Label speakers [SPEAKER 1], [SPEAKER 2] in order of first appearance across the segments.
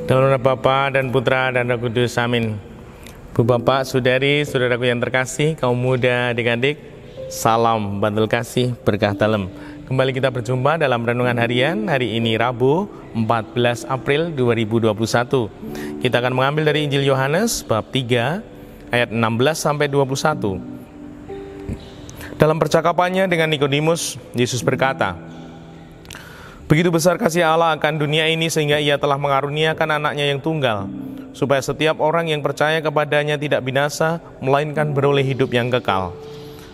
[SPEAKER 1] Dalam nama Bapa dan Putra dan Roh Kudus, amin. Bu Bapak, Saudari, saudaraku yang terkasih, kaum muda, adik-adik, salam bantul kasih berkah dalam. Kembali kita berjumpa dalam renungan harian hari ini Rabu 14 April 2021. Kita akan mengambil dari Injil Yohanes bab 3 ayat 16 sampai 21. Dalam percakapannya dengan Nikodemus, Yesus berkata, "Begitu besar kasih Allah akan dunia ini sehingga Ia telah mengaruniakan anaknya yang tunggal, supaya setiap orang yang percaya kepadanya tidak binasa, melainkan beroleh hidup yang kekal.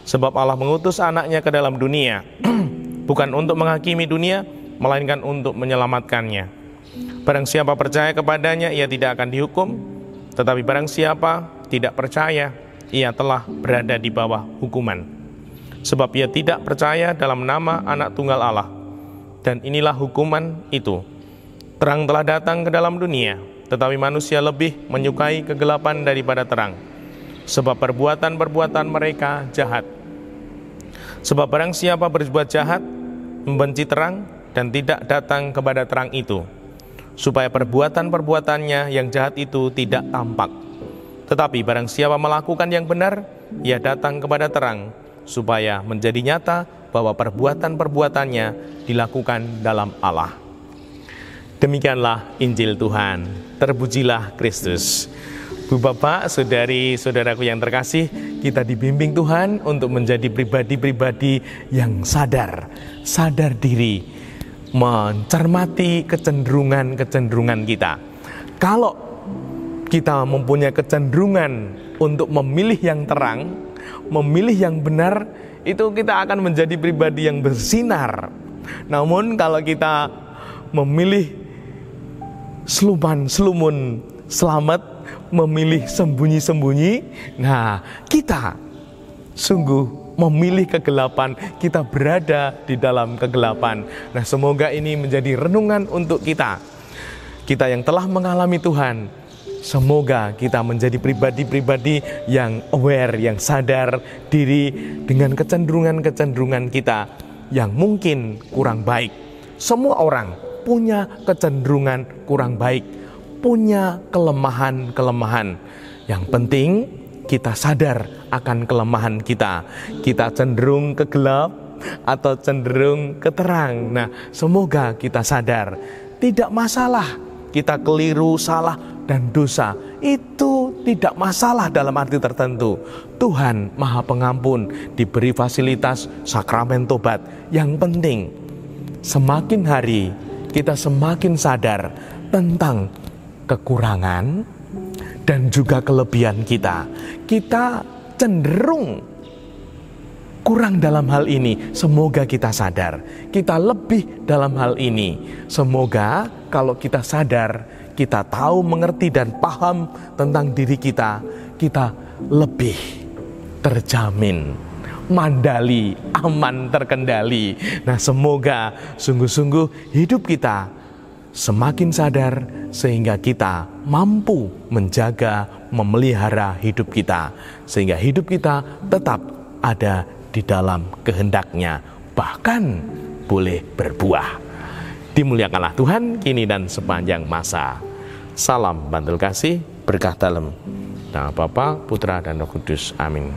[SPEAKER 1] Sebab Allah mengutus anaknya ke dalam dunia, bukan untuk menghakimi dunia, melainkan untuk menyelamatkannya. Barang siapa percaya kepadanya, ia tidak akan dihukum, tetapi barang siapa tidak percaya, ia telah berada di bawah hukuman. Sebab ia tidak percaya dalam nama anak tunggal Allah. Dan inilah hukuman itu. Terang telah datang ke dalam dunia, tetapi manusia lebih menyukai kegelapan daripada terang, sebab perbuatan-perbuatan mereka jahat. Sebab barang siapa berbuat jahat, membenci terang dan tidak datang kepada terang itu, supaya perbuatan-perbuatannya yang jahat itu tidak tampak. Tetapi barang siapa melakukan yang benar, ia datang kepada terang, supaya menjadi nyata bahwa perbuatan-perbuatannya dilakukan dalam Allah." Demikianlah Injil Tuhan. Terpujilah Kristus. Bu Bapak, Saudari, saudaraku yang terkasih, kita dibimbing Tuhan untuk menjadi pribadi-pribadi yang sadar diri, mencermati kecenderungan-kecenderungan kita. Kalau kita mempunyai kecenderungan untuk memilih yang terang, memilih yang benar, itu kita akan menjadi pribadi yang bersinar. Namun kalau kita memilih seluman selamat, memilih sembunyi-sembunyi, nah kita sungguh memilih kegelapan, kita berada di dalam kegelapan. Nah, semoga ini menjadi renungan untuk kita yang telah mengalami Tuhan. Semoga kita menjadi pribadi-pribadi yang aware, yang sadar diri dengan kecenderungan-kecenderungan kita yang mungkin kurang baik. Semua orang punya kecenderungan kurang baik, punya kelemahan-kelemahan. Yang penting kita sadar akan kelemahan kita. Kita cenderung ke gelap atau cenderung ke terang. Nah, semoga kita sadar. Tidak masalah kita keliru, salah, dan dosa. Itu tidak masalah dalam arti tertentu. Tuhan Maha Pengampun, diberi fasilitas sakramen tobat. Yang penting, semakin hari kita semakin sadar tentang kekurangan dan juga kelebihan kita. Kita cenderung kurang dalam hal ini, semoga kita sadar. Kita lebih dalam hal ini, semoga kalau kita sadar, kita tahu, mengerti, dan paham tentang diri kita, kita lebih terjamin, mandali, aman, terkendali. Nah, semoga sungguh-sungguh hidup kita semakin sadar, sehingga kita mampu menjaga, memelihara hidup kita, sehingga hidup kita tetap ada di dalam kehendaknya, bahkan boleh berbuah. Dimuliakanlah Tuhan kini dan sepanjang masa. Salam bantul kasih, berkah dalam. Nama Bapa, Putra, dan Roh Kudus. Amin.